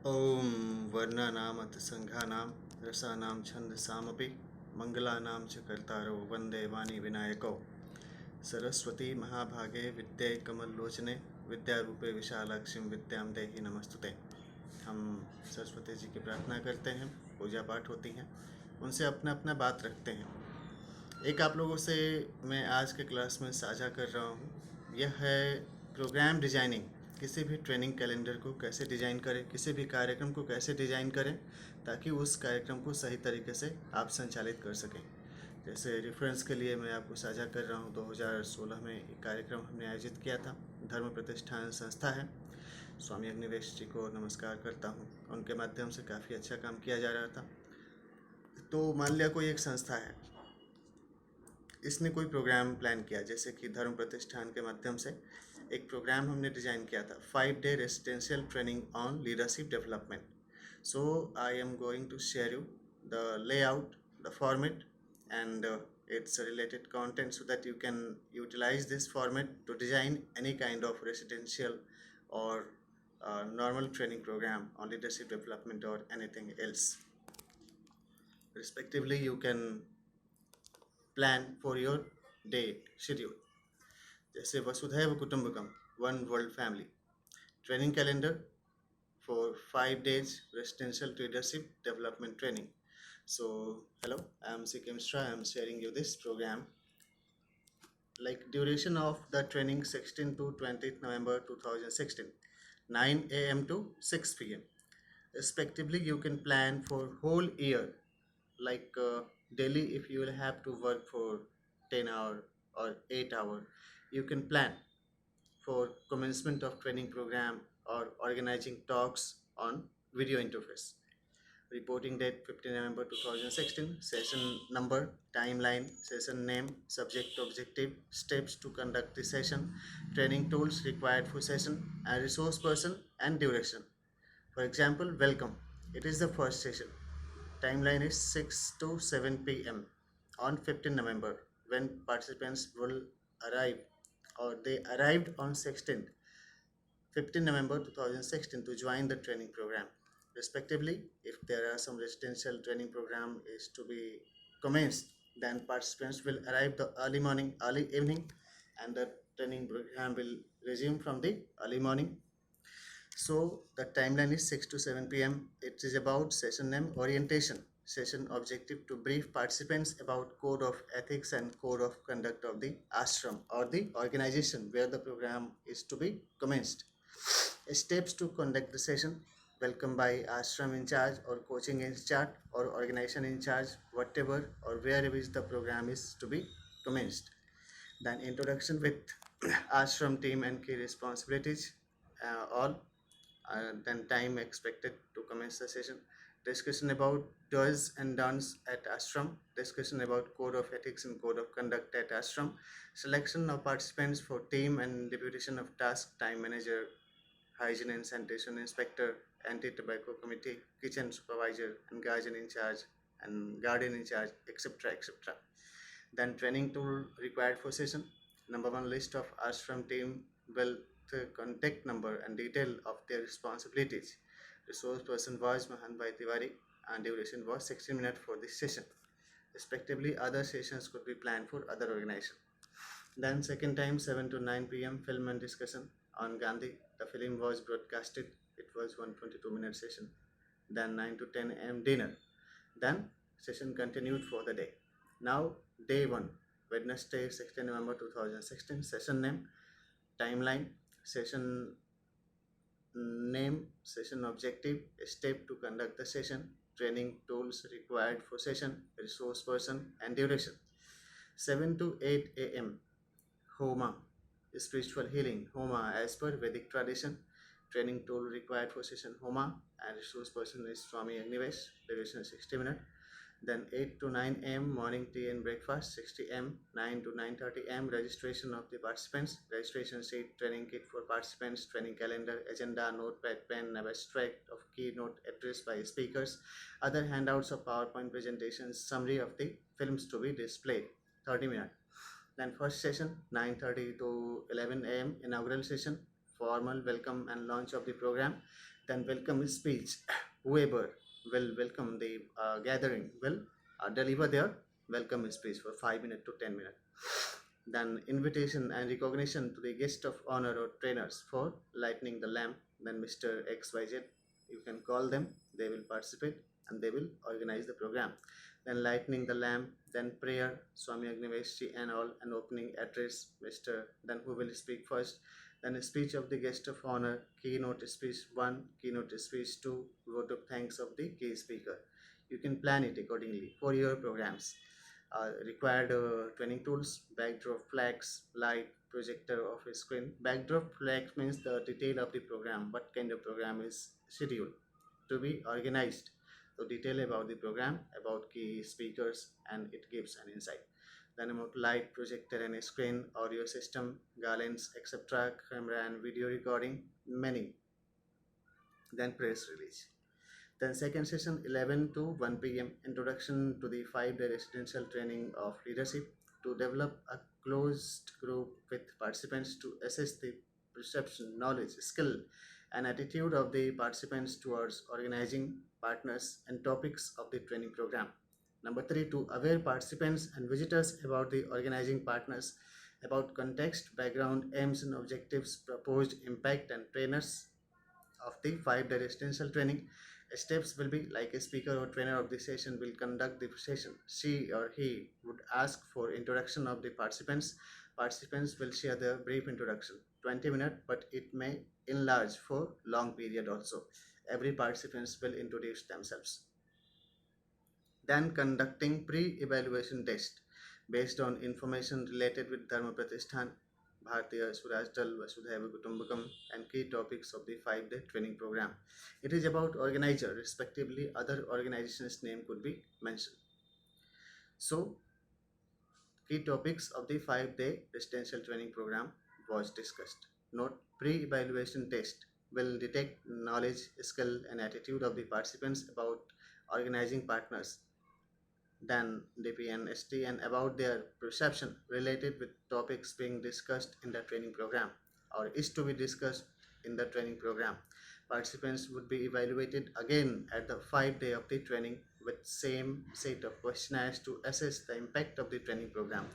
ॐ वर्णानामथ संघानां रसानां छन्दसामपि मङ्गलानां च कर्तारौ वन्दे वाणी विनायकौ सरस्वती महाभागे विद्ये कमललोचने विद्यारूपे विशालाक्षीं विद्यां देहि नमस्तुते। हम सरस्वती जी की प्रार्थना करते हैं, पूजा पाठ होती हैं, उनसे अपना अपना बात रखते हैं। एक आप लोगों से मैं आज के क्लास में साझा कर रहा हूँ, यह है प्रोग्राम डिजाइनिंग। किसी भी ट्रेनिंग कैलेंडर को कैसे डिज़ाइन करें, किसी भी कार्यक्रम को कैसे डिज़ाइन करें ताकि उस कार्यक्रम को सही तरीके से आप संचालित कर सकें। जैसे रेफरेंस के लिए मैं आपको साझा कर रहा हूँ, 2016 में एक कार्यक्रम हमने आयोजित किया था। धर्म प्रतिष्ठान संस्था है, स्वामी अग्निवेश जी को नमस्कार करता हूँ, उनके माध्यम से काफ़ी अच्छा काम किया जा रहा था। तो मान लिया कोई एक संस्था है, इसने कोई प्रोग्राम प्लान किया, जैसे कि धर्म प्रतिष्ठान के माध्यम से एक प्रोग्राम हमने डिज़ाइन किया था, 5-day residential training on leadership development. So I am going to share you the layout, the format and its related content so that you can utilize this format to design any kind of residential or normal training program on leadership development or anything else. Respectively, you can plan for your day schedule. जैसे वसुधैव कुटुंबकम, one world family, training calendar for 5 days residential leadership development training. So hello, I am C.K. Mishra. I am sharing you this program. Like duration of the training, 16 to 20th November 2016, 9 a.m. to 6 p.m. Respectively, you can plan for whole year. Like daily, if you will have to work for 10 hour or 8 hour, you can plan for commencement of training program or organizing talks on video interface. Reporting date 15 November 2016, session number, timeline, session name, subject, objective, steps to conduct the session, training tools required for session, and resource person and duration. For example, welcome. It is the first session. Timeline is 6 to 7 p.m. on 15 November when participants will arrive, or they arrived on 15 November 2016 to join the training program. Respectively, if there are some residential training program is to be commenced, then participants will arrive the early morning, early evening, and the training program will resume from the early morning. So the timeline is 6 to 7 p.m. It is about session name, orientation, session objective to brief participants about code of ethics and code of conduct of the ashram or the organization where the program is to be commenced. Steps to conduct the session, welcome by ashram in charge or coaching in charge or organization in charge, whatever or wherever the program is to be commenced. Then introduction with ashram team and key responsibilities, all. Then time expected to commence the session. Discussion about do's and don'ts at ashram. Discussion about code of ethics and code of conduct at ashram. Selection of participants for team and deputation of task, time manager, hygiene and sanitation inspector, anti-tobacco committee, kitchen supervisor, and guardian in charge, etc., etc. Then training tool required for session. Number one, list of ashram team with contact number and detail of their responsibilities. Resource person was Mahan Bhai Tiwari and duration was 16 minutes for this session. Respectively, other sessions could be planned for other organization. Then second time, 7 to 9 p.m. film and discussion on Gandhi. The film was broadcasted. It was 122-minute session. Then 9 to 10 a.m. dinner. Then session continued for the day. Now day 1, Wednesday 16 November 2016. Session name, timeline, session name, session objective, step to conduct the session, training tools required for session, resource person and duration. 7 to 8 a.m. Homa, spiritual healing, Homa as per Vedic tradition, training tool required for session Homa, and resource person is Swami Agnivesh, duration 60 minutes. Then 8 to 9 a.m. morning tea and breakfast, 60 a.m. 9 to 9:30 a.m. registration of the participants, registration sheet, training kit for participants, training calendar, agenda, notepad, pen, abstract of keynote address by speakers, other handouts of PowerPoint presentations, summary of the films to be displayed, 30 minutes. Then first session 9:30 to 11 a.m. inaugural session, formal welcome and launch of the program. Then welcome speech. Whoever will welcome the gathering will deliver their welcome speech for 5 minutes to 10 minutes. Then invitation and recognition to the guest of honor or trainers for lighting the lamp. Then Mr. XYZ, you can call them, they will participate and they will organize the program. Then lighting the lamp, then prayer, Swami Agniveshji and all, and opening address, Mr. Then who will speak first? Then a speech of the guest of honor, keynote speech 1, keynote speech 2, vote of thanks of the key speaker. You can plan it accordingly for your programs. Required training tools, backdrop flags, light, projector of a screen. Backdrop flags means the detail of the program, what kind of program is scheduled to be organized. So detail about the program, about key speakers, and it gives an insight. Then about light, projector and a screen, audio system, garlands, etc., camera and video recording, many. Then press release. Then second session 11 to 1 p.m. Introduction to the 5-day residential training of leadership to develop a closed group with participants to assess the perception, knowledge, skill and attitude of the participants towards organizing partners and topics of the training program. Number 3, to aware participants and visitors about the organizing partners, about context, background, aims and objectives, proposed impact and trainers of the 5-day residential training. Steps will be like a speaker or trainer of the session will conduct the session. She or he would ask for introduction of the participants. Participants will share their brief introduction, 20 minutes, but it may enlarge for long period also. Every participants will introduce themselves. Then conducting pre-evaluation test based on information related with Dharma Pratishthan, Bharatiya Swaraj Dal, Vasudhaiva Kutumbakam, and key topics of the 5-day training program. It is about organizer, respectively, other organizations' name could be mentioned. So, key topics of the 5-day residential training program was discussed. Note, pre-evaluation test will detect knowledge, skill, and attitude of the participants about organizing partners, than DPNST and about their perception related with topics being discussed in the training program or is to be discussed in the training program. Participants would be evaluated again at the 5 day of the training with same set of questionnaires to assess the impact of the training program.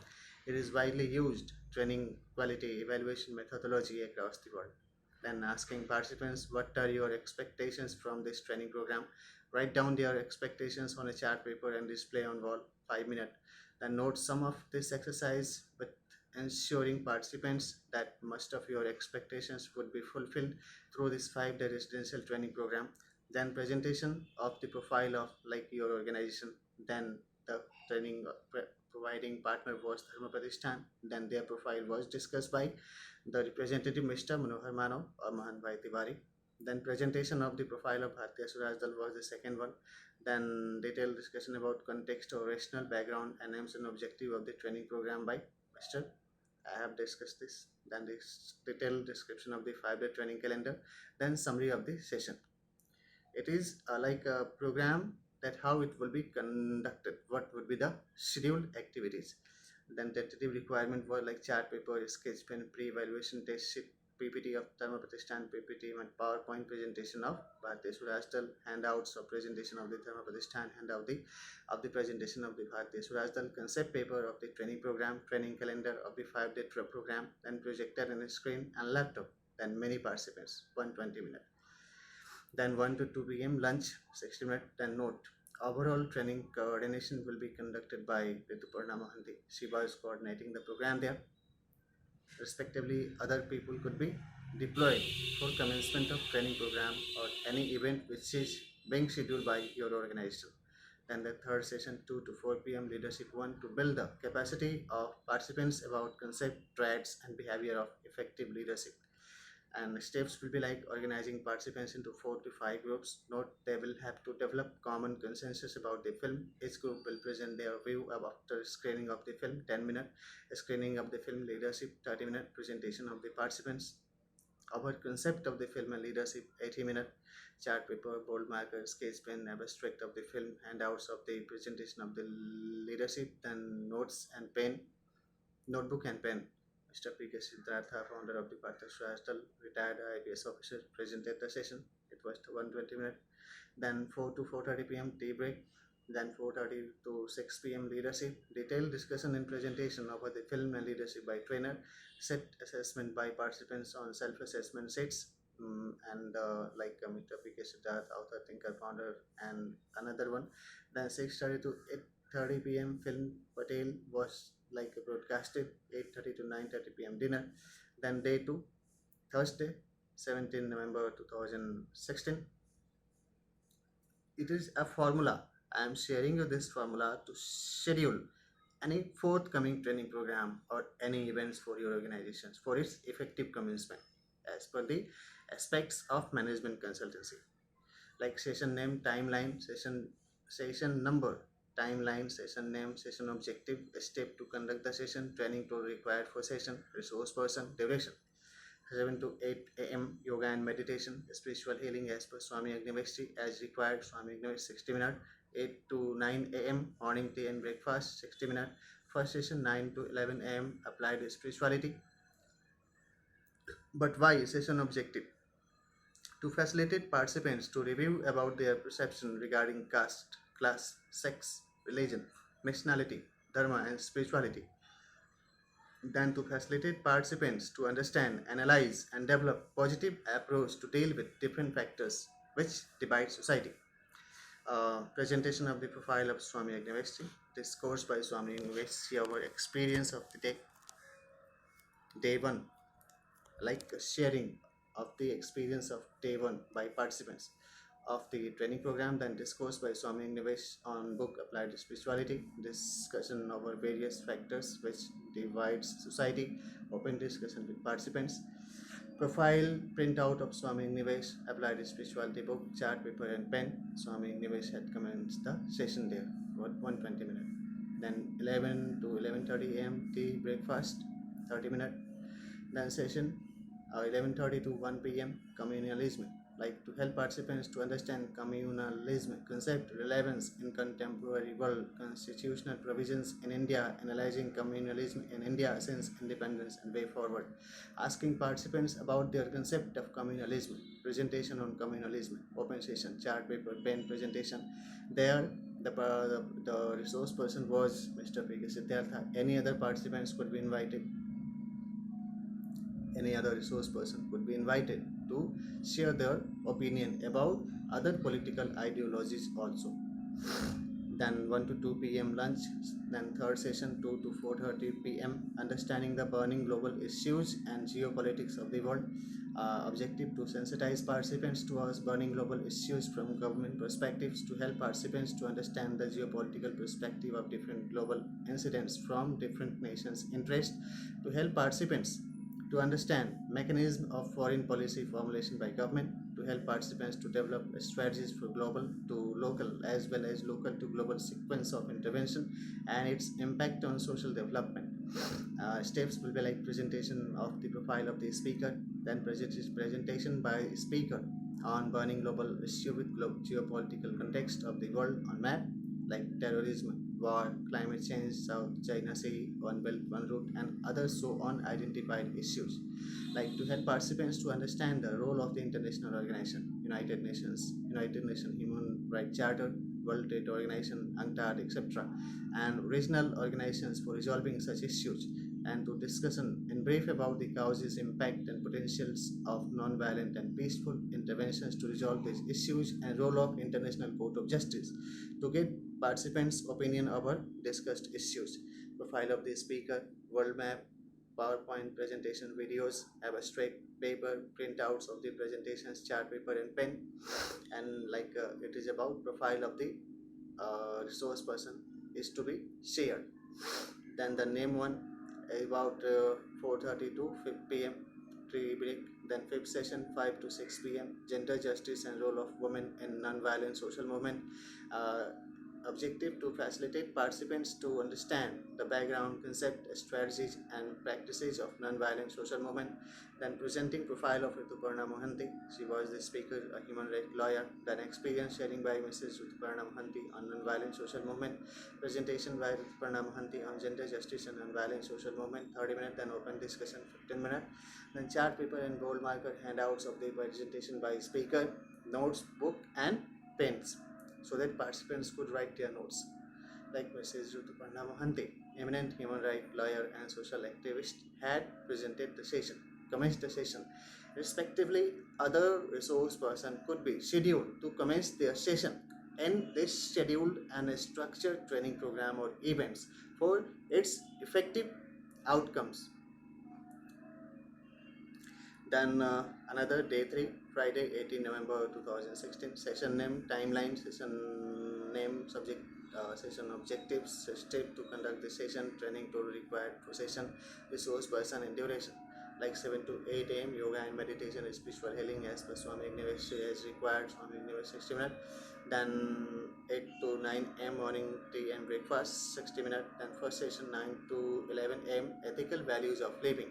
It is widely used training quality evaluation methodology across the world. Then asking participants what are your expectations from this training program. Write down their expectations on a chart paper and display on wall, 5 minutes. Then note some of this exercise with ensuring participants that most of your expectations would be fulfilled through this 5-day residential training program. Then presentation of the profile of like your organization. Then the training providing partner was Dharma Pratishthan. Then their profile was discussed by the representative Mr. Manohar Manav or Mahan Bhai Tiwari. Then presentation of the profile of Bharatiya Swaraj Dal was the second one. Then detailed discussion about context or rational background and aims and objective of the training program by Mr. I have discussed this. Then this detailed description of the 5-day training calendar. Then summary of the session. It is like a program that how it will be conducted, what would be the scheduled activities. Then tentative requirement were like chart paper, sketch pen, pre-evaluation test sheet, PPT of Dharma Pratishthan, PPT and PowerPoint presentation of Bharatiya Swaraj Dal, handouts of presentation of the Dharma Pratishthan, handout of the presentation of the Bharatiya Swaraj Dal, concept paper of the training program, training calendar of the 5-day program, then projector and a screen and laptop, then many participants, 120 minutes. Then 1 to 2 p.m. lunch, 60 minutes, then note. Overall training coordination will be conducted by Rituparna Mohanty. She was coordinating the program there. Respectively, other people could be deployed for commencement of training program or any event which is being scheduled by your organization. Then the third session 2 to 4 p.m. leadership 1 to build the capacity of participants about concept, traits and behavior of effective leadership. And steps will be like organizing participants into 4 to 5 groups. Note, they will have to develop common consensus about the film. Each group will present their view after screening of the film, 10 minutes, screening of the film, leadership, 30 minutes, presentation of the participants, our concept of the film and leadership, 80 minutes, chart paper, bold marker, sketch pen, abstract of the film, handouts of the presentation of the leadership, then notes and pen, notebook and pen. Mr. P. K. Siddhartha, founder of the Bharatiya Swaraj Dal, retired IPS officer, presented the session. It was 120 minutes. Then 4 to 4:30 p.m. tea break. Then 4:30 to 6 p.m. leadership. Detailed discussion and presentation of the film and leadership by trainer. Set assessment by participants on self-assessment sets. And like Mr. P.K. Siddharth, author, thinker, founder, and another one. Then 6:30 to 8:30 p.m. film Patel was like broadcasted. 8:30 to 9:30 p.m. dinner. Then day 2, Thursday, 17 November 2016. It is a formula. I am sharing you this formula to schedule any forthcoming training program or any events for your organizations for its effective commencement as per the aspects of management consultancy, like session name, timeline, session number, timeline, session name, session objective, step to conduct the session, training tool required for session, resource person, duration. 7 to 8 a.m. yoga and meditation, spiritual healing as per Swami Agniveshti as required. Swami Agniveshti 60 minutes. 8 to 9 a.m. morning tea and breakfast 60 minutes. First session 9 to 11 a.m. applied spirituality. But why session objective? To facilitate participants to review about their perception regarding caste, class, sex, religion, nationality, dharma, and spirituality. Then to facilitate participants to understand, analyze, and develop positive approach to deal with different factors which divide society. Presentation of the profile of Swami Agniveshti, discourse by Swami Agniveshti, our experience of the day one, like sharing of the experience of day one by participants of the training program. Then discourse by Swami Nivesh on book Applied Spirituality, discussion over various factors which divides society, open discussion with participants. Profile printout of Swami Nivesh Applied Spirituality book, chart paper and pen. Swami Nivesh had commenced the session there for 120 minutes. Then 11 to 11:30 a.m. tea breakfast 30 minutes. Then session 11:30 to 1 p.m. communalism, like to help participants to understand communalism concept, relevance in contemporary world, constitutional provisions in India, analyzing communalism in India since independence and way forward, asking participants about their concept of communalism, presentation on communalism, open session, chart paper, pen presentation. There the resource person was Mr. P.K. Siddhartha. Any other participants could be invited. Any other resource person could be invited to share their opinion about other political ideologies also. Then 1 to 2 p.m. lunch. Then third session 2 to 4:30 p.m. understanding the burning global issues and geopolitics of the world. Objective to sensitize participants towards burning global issues from government perspectives, to help participants to understand the geopolitical perspective of different global incidents from different nations' interest, to help participants to understand mechanism of foreign policy formulation by government, to help participants to develop strategies for global to local as well as local to global sequence of intervention and its impact on social development. Steps will be like presentation of the profile of the speaker, then presentation by speaker on burning global issue with geopolitical context of the world on map, like terrorism, war, climate change, South China Sea, One Belt, One Route, and other so on identified issues. Like to help participants to understand the role of the international organization, United Nations, United Nations Human Rights Charter, World Trade Organization, UNCTAD, etc., and regional organizations for resolving such issues, and to discussion in brief about the causes, impact, and potentials of non-violent and peaceful interventions to resolve these issues, and role of International Court of Justice, to get participants' opinion over discussed issues. Profile of the speaker, world map, PowerPoint presentation videos, abstract paper, printouts of the presentations, chart paper and pen, and like it is about profile of the resource person is to be shared. Then the name one about 4:30 to 5 p.m. tree break. Then fifth session 5 to 6 p.m. gender justice and role of women in non-violent social movement. Uh, Objective to facilitate participants to understand the background, concept, strategies, and practices of non-violent social movement. Then presenting profile of Rituparna Mohanty. She was the speaker, a human rights lawyer. Then experience sharing by Mrs. Rituparna Mohanty on non-violent social movement. Presentation by Rituparna Mohanty on gender justice and non-violent social movement. 30 minutes. Then open discussion 15 minutes. Then chart paper and bold marker handouts of the presentation by speaker. notes book and pens so that participants could write their notes. Like Mrs. Rutuparna Mohanty, eminent human rights lawyer and social activist, had presented the session, commenced the session. Respectively, other resource person could be scheduled to commence their session in this scheduled and structured training program or events for its effective outcomes. Then another day 3, Friday 18 November 2016. Session name, timeline, session name, subject, session objectives, step to conduct the session, training to required for session, resource person and duration. Like 7 to 8 a.m. yoga and meditation, spiritual healing as per Swami Agnivesh as required, Swami Agnivesh 60 minutes. Then 8 to 9 a.m. morning tea and breakfast 60 minutes. Then first session 9 to 11 a.m. ethical values of living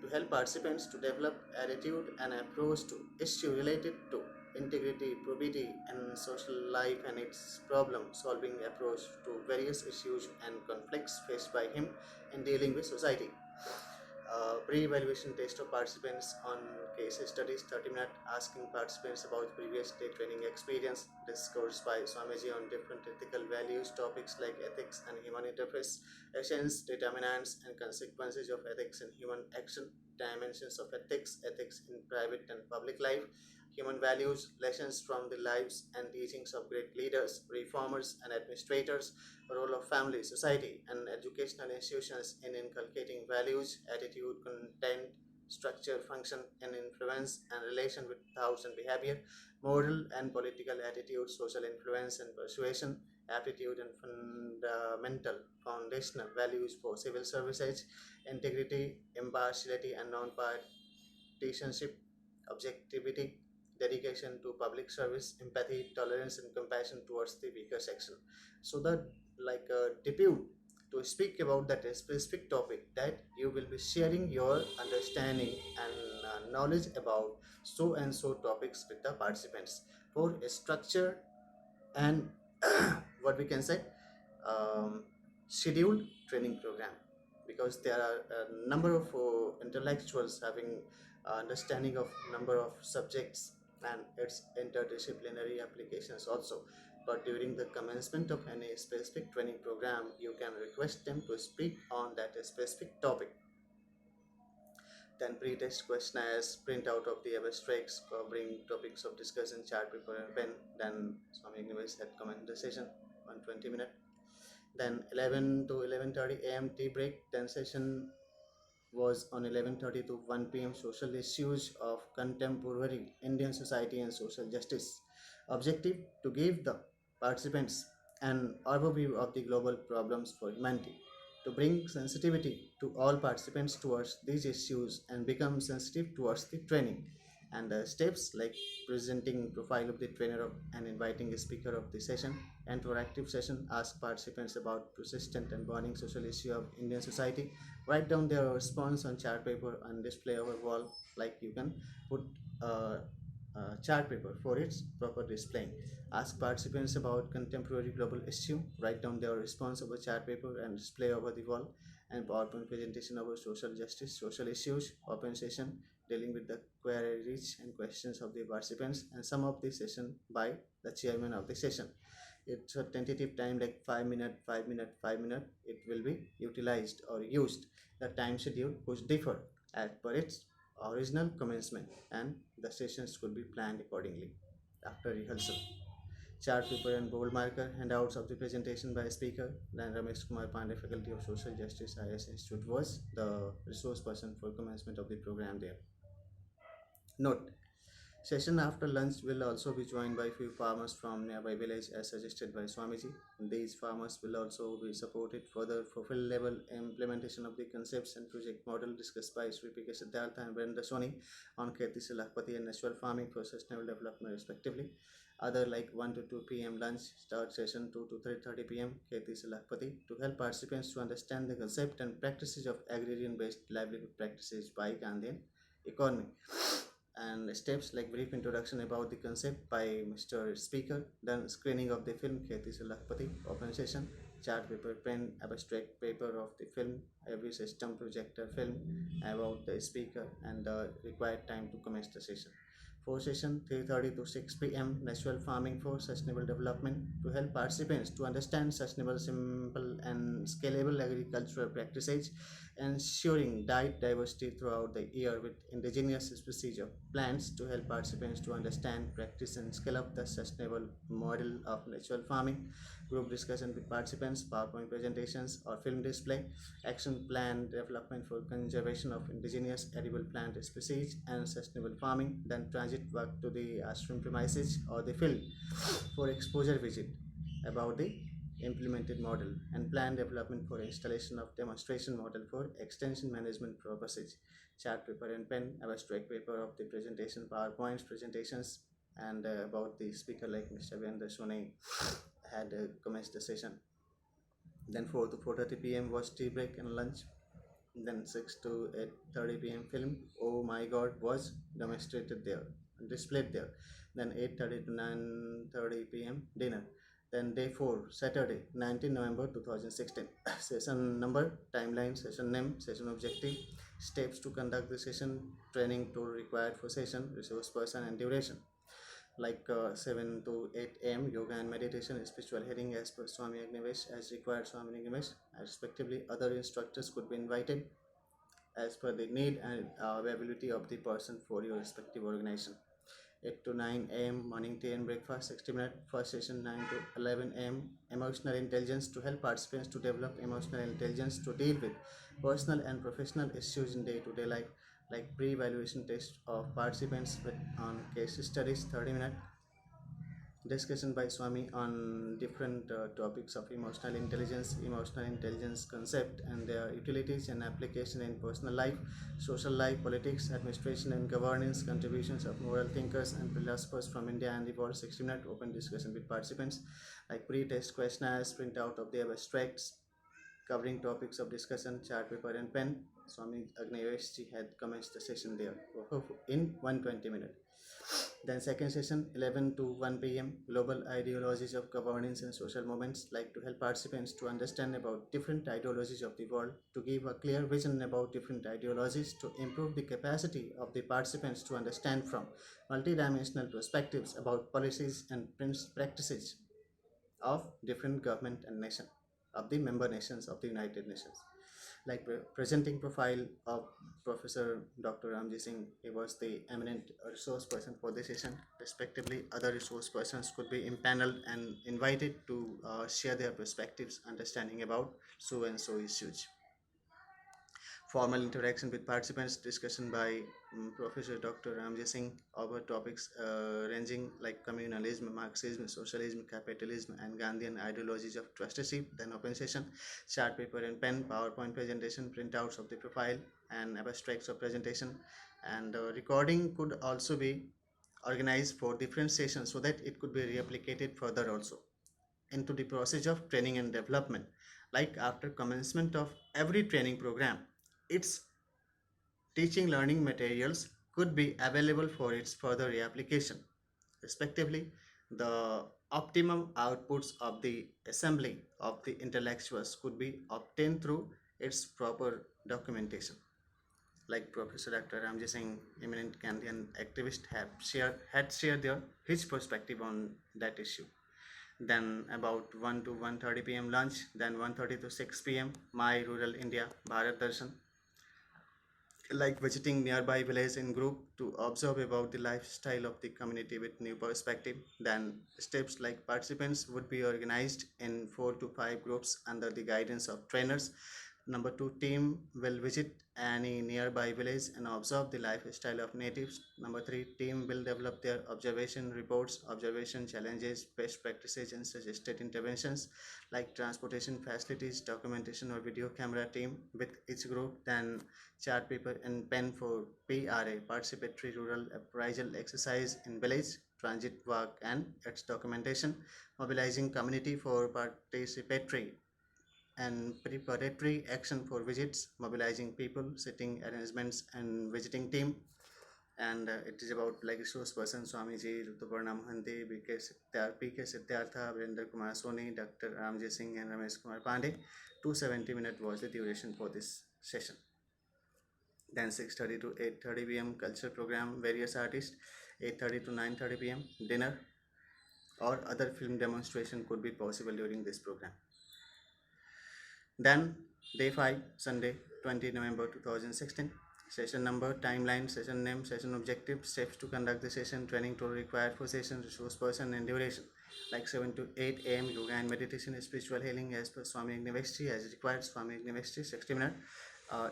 to help participants to develop attitude and approach to issue related to integrity, probity, and social life and its problem-solving approach to various issues and conflicts faced by him in dealing with society. Pre-evaluation test of participants on case studies 30 minutes asking participants about previous day training experience, discourse by Swamiji on different ethical values, topics like ethics and human interface, essence, determinants and consequences of ethics in human action, dimensions of ethics, ethics in private and public life, human values, lessons from the lives and teachings of great leaders, reformers and administrators, role of family, society, and educational institutions in inculcating values, attitude, content, structure, function, and influence, and relation with thoughts and behavior, moral and political attitude, social influence and persuasion, aptitude and fundamental foundational values for civil services, integrity, impartiality, and non-partisanship, objectivity, dedication to public service, empathy, tolerance, and compassion towards the weaker section. So the like a debut to speak about that specific topic that you will be sharing your understanding and knowledge about so and so topics with the participants for a structure and what we can say um, scheduled training program, because there are a number of intellectuals having understanding of number of subjects and its interdisciplinary applications also. But during the commencement of any specific training program, you can request them to speak on that specific topic. Then pre-test questionnaires, print out of the abstracts covering topics of discussion, chart paper and pen. Then Swami Agnivesh had commented the session 120 minutes. Then 11 to 11:30 a.m. tea break. Then session was on 11:30 to 1 p.m. social issues of contemporary Indian society and social justice. Objective to give the participants an overview of the global problems for humanity, to bring sensitivity to all participants towards these issues and become sensitive towards the training. And the steps like presenting profile of the trainer and inviting a speaker of the session, interactive session, ask participants about persistent and burning social issue of Indian society, write down their response on chart paper and display over wall. Like you can put chart paper for its proper displaying. Ask participants about contemporary global issue, write down their response over chart paper and display over the wall. And PowerPoint presentation over social justice, social issues, open session dealing with the queries and questions of the participants, and sum up the session by the chairman of the session. It's a tentative time like 5 minutes, 5 minutes, 5 minutes. It will be utilized or used. The time schedule could differ as per its original commencement, and the sessions could be planned accordingly after rehearsal. Chart paper and bold marker, handouts of the presentation by speaker. Then Ramesh Kumar Pandey, Faculty of Social Justice, IS Institute, was the resource person for commencement of the program there. Note: session after lunch will also be joined by few farmers from nearby village as suggested by Swamiji. These farmers will also be supported further for field level implementation of the concepts and project model discussed by Sri P.K. Siddhartha and Brenda Soni on Kheti Salakpati and natural farming for sustainable development respectively. Other like 1 to 2 p.m. lunch, start session 2 to 3:30 p.m. Kheti Salakpati to help participants to understand the concept and practices of agrarian based livelihood practices by Gandhian economy, and steps like brief introduction about the concept by Mr. Speaker, then screening of the film Kheti Se Lakhpati, open session, chart paper, pen, abstract paper of the film, every system projector film about the speaker, and the required time to commence the session. Four session 3:30 to 6 p.m. Natural farming for sustainable development to help participants to understand sustainable, simple, and scalable agricultural practices, ensuring diet diversity throughout the year with indigenous species of plants to help participants to understand, practice, and scale up the sustainable model of natural farming. Group discussion with participants, PowerPoint presentations, or film display, action plan development for conservation of indigenous edible plant species and sustainable farming, then transit work to the ashram premises or the field for exposure visit about the implemented model and plan development for installation of demonstration model for extension management purposes. Chart paper and pen, abstract paper of the presentation, PowerPoints presentations, and about the speaker like Mr. Vendra Sone had commenced the session. Then 4 to 4:30 p.m. was tea break and lunch. Then 6 to 8:30 p.m. film Oh My God was demonstrated there, displayed there. Then 8:30 to 9:30 p.m. dinner. Then day 4, Saturday, 19 November 2016. Session number, timeline, session name, session objective, steps to conduct the session, training tool required for session, resource person, and duration. Like 7 to 8 a.m. yoga and meditation, spiritual hearing as per Swami Agnivesh, as required Swami Agnivesh. Respectively, other instructors could be invited as per the need and availability of the person for your respective organization. 8 to 9 a.m. morning tea and breakfast, 60-minute first session. 9 to 11 a.m. emotional intelligence to help participants to develop emotional intelligence to deal with personal and professional issues in day-to-day life, like pre-evaluation test of participants with on case studies. 30-minute discussion by Swami on different topics of emotional intelligence concept and their utilities and application in personal life, social life, politics, administration and governance, contributions of moral thinkers and philosophers from India and the world. 60-minute open discussion with participants, like pre-test questionnaires, printout of the abstracts covering topics of discussion, chart paper and pen. Swami Agnivesh had commenced the session there in 120 minutes. Then second session 11 to 1 p.m. Global ideologies of governance and social movements, like to help participants to understand about different ideologies of the world, to give a clear vision about different ideologies, to improve the capacity of the participants to understand from multidimensional perspectives about policies and practices of different government and nation of the member nations of the United Nations. Like presenting profile of Professor Dr. Ramji Singh, he was the eminent resource person for this session. Respectively, other resource persons could be impaneled and invited to share their perspectives, understanding about so and so issues. Formal interaction with participants, discussion by Professor Dr. Ramji Singh over topics ranging like communalism, Marxism, socialism, capitalism, and Gandhian ideologies of trusteeship. Then open session, chart paper and pen, PowerPoint presentation, printouts of the profile, and abstracts of presentation. And recording could also be organized for different sessions so that it could be replicated further also into the process of training and development. Like after commencement of every training program, its teaching learning materials could be available for its further reapplication. Respectively, the optimum outputs of the assembly of the intellectuals could be obtained through its proper documentation. Like Professor Dr. Ramji Singh, eminent Gandhian activist, had shared his perspective on that issue. Then about 1 to 1:30 p.m. lunch, then 1:30 to 6 p.m. My Rural India Bharat Darshan, like visiting nearby village in group to observe about the lifestyle of the community with new perspective. Then steps like participants would be organized in 4 to 5 groups under the guidance of trainers. Number 2, team will visit any nearby village and observe the lifestyle of natives. Number 3, team will develop their observation reports, observation challenges, best practices, and suggested interventions, like transportation facilities, documentation or video camera team with each group. Then chart paper and pen for PRA, participatory rural appraisal exercise in village, transit work and its documentation, mobilizing community for participatory and preparatory action for visits, mobilizing people, sitting arrangements, and visiting team. And it is about like resource person Swamiji, Rituparna Mohanty, PK Siddhartha, Virendra Kumar Soni, Dr. Ramji Singh, and Ramesh Kumar Pandey. 270-minute was the duration for this session. Then 6:30 to 8:30 p.m. culture program, various artists. 8:30 to 9:30 p.m. dinner or other film demonstration could be possible during this program. Then day 5, Sunday, 20 November 2016. Session number, timeline, session name, session objective, steps to conduct the session, training tool required for session, resource person and duration. Like 7 to 8 a.m. yoga and meditation, spiritual healing as per Swami University as required. Swami University 60 minutes.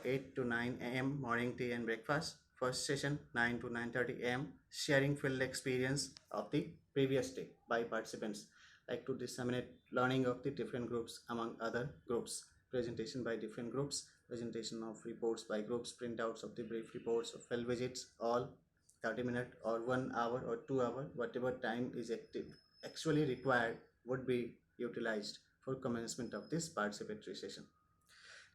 8 to 9 a.m. morning tea and breakfast. First session 9 to 9:30 a.m. sharing field experience of the previous day by participants, like to disseminate learning of the different groups among other groups. Presentation by different groups, presentation of reports by groups, printouts of the brief reports of field visits, all 30 minutes or 1 hour or 2 hour, whatever time is actually required would be utilized for commencement of this participatory session.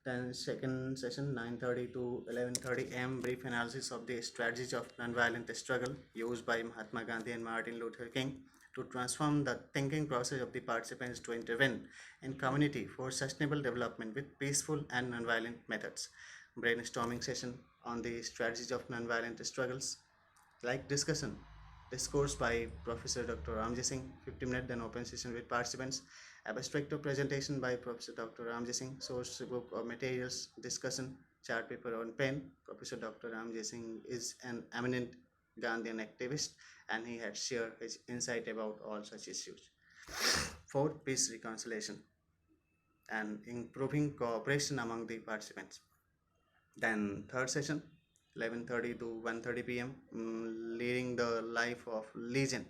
Then second session 9:30 to 11:30 am, brief analysis of the strategies of nonviolent struggle used by Mahatma Gandhi and Martin Luther King to transform the thinking process of the participants to intervene in community for sustainable development with peaceful and nonviolent methods. Brainstorming session on the strategies of nonviolent struggles, like discourse by Professor Dr. Ramji Singh, 50 minutes, then open session with participants. Abstract of presentation by Professor Dr. Ramji Singh, source book or materials, discussion, chart paper on pen. Professor Dr. Ramji Singh is an eminent Gandhian activist and he had shared his insight about all such issues. Fourth, peace reconciliation and improving cooperation among the participants. Then third session 11:30 to 1:30 p.m. Leading the life of legend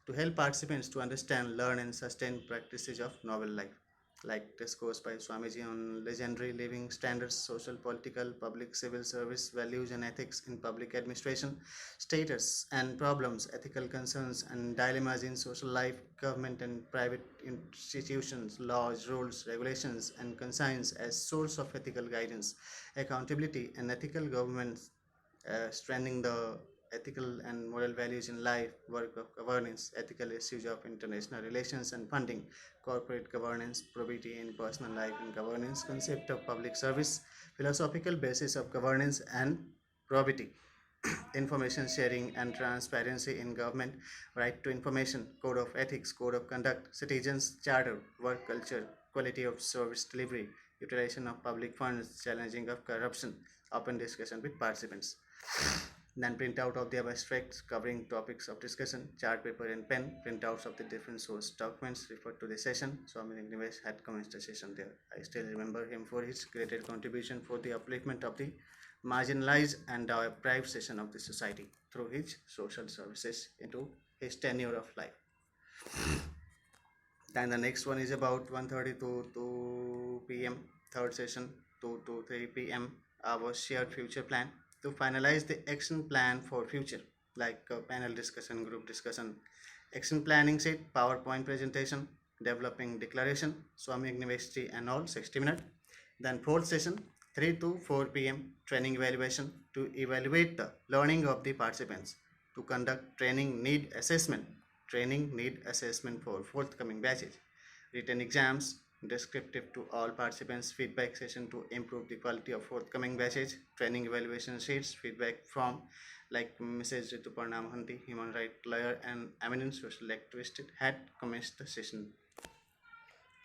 to help participants to understand, learn and sustain practices of noble life, like discourse by Swamiji on legendary living standards, social, political, public, civil service, values and ethics in public administration, status and problems, ethical concerns and dilemmas in social life, government and private institutions, laws, rules, regulations and conscience as source of ethical guidance, accountability and ethical governance, strengthening the ethical and moral values in life, work of governance, ethical issues of international relations and funding, corporate governance, probity in personal life and governance, concept of public service, philosophical basis of governance and probity, information sharing and transparency in government, right to information, code of ethics, code of conduct, citizens charter, work culture, quality of service delivery, utilization of public funds, challenging of corruption, open discussion with participants. Then printout of the abstracts covering topics of discussion, chart paper and pen, printouts of the different source documents referred to the session. Swami Nivesh had commenced the session there. I still remember him for his greater contribution for the upliftment of the marginalized and deprived section of the society through his social services into his tenure of life. Then the next one is about 1:30 to 2 p.m. Third session 2 to 3 p.m. Our shared future plan to finalize the action plan for future, like panel discussion, group discussion, action planning set, PowerPoint presentation, developing declaration, Swami University and all 60 minutes. Then fourth session 3 to 4 p.m. training evaluation to evaluate the learning of the participants, to conduct training need assessment for forthcoming batches, written exams, descriptive to all participants, feedback session to improve the quality of forthcoming batches, training evaluation sheets, feedback from like Mrs. Rituparna Mohanty, human rights lawyer and eminent social activist, had commenced the session.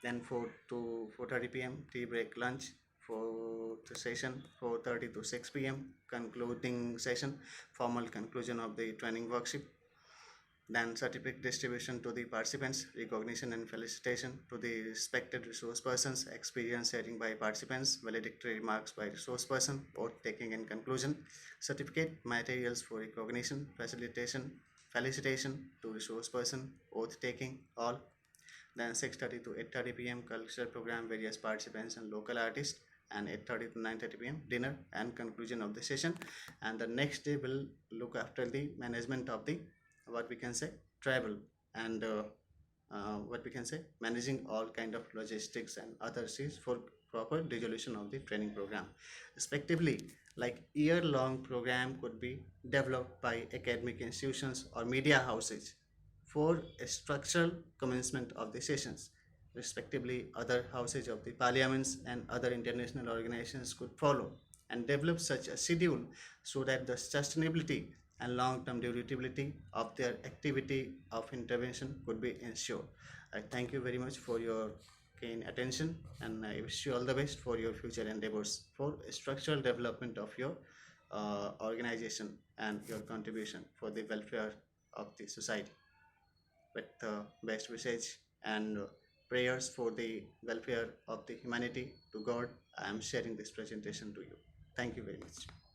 Then 4 to 4:30 p.m. tea break lunch. For the session 4:30 to 6 p.m. concluding session, formal conclusion of the training workshop. Then certificate distribution to the participants, recognition and felicitation to the respected resource persons, experience sharing by participants, valedictory remarks by resource person, oath taking in conclusion, certificate, materials for recognition, felicitation to resource person, oath taking, all. Then 6:30 to 8:30 p.m. cultural program, various participants and local artists, and 8:30 to 9:30 p.m. dinner and conclusion of the session. And the next day will look after the management of the, what we can say, travel and what we can say, managing all kind of logistics and other issues for proper resolution of the training program respectively. Like year-long program could be developed by academic institutions or media houses for a structural commencement of the sessions respectively. Other houses of the parliaments and other international organizations could follow and develop such a schedule so that the sustainability and long-term durability of their activity of intervention could be ensured. I thank you very much for your keen attention, and I wish you all the best for your future endeavors for structural development of your organization and your contribution for the welfare of the society. With best wishes and prayers for the welfare of the humanity to God, I am sharing this presentation to you. Thank you very much.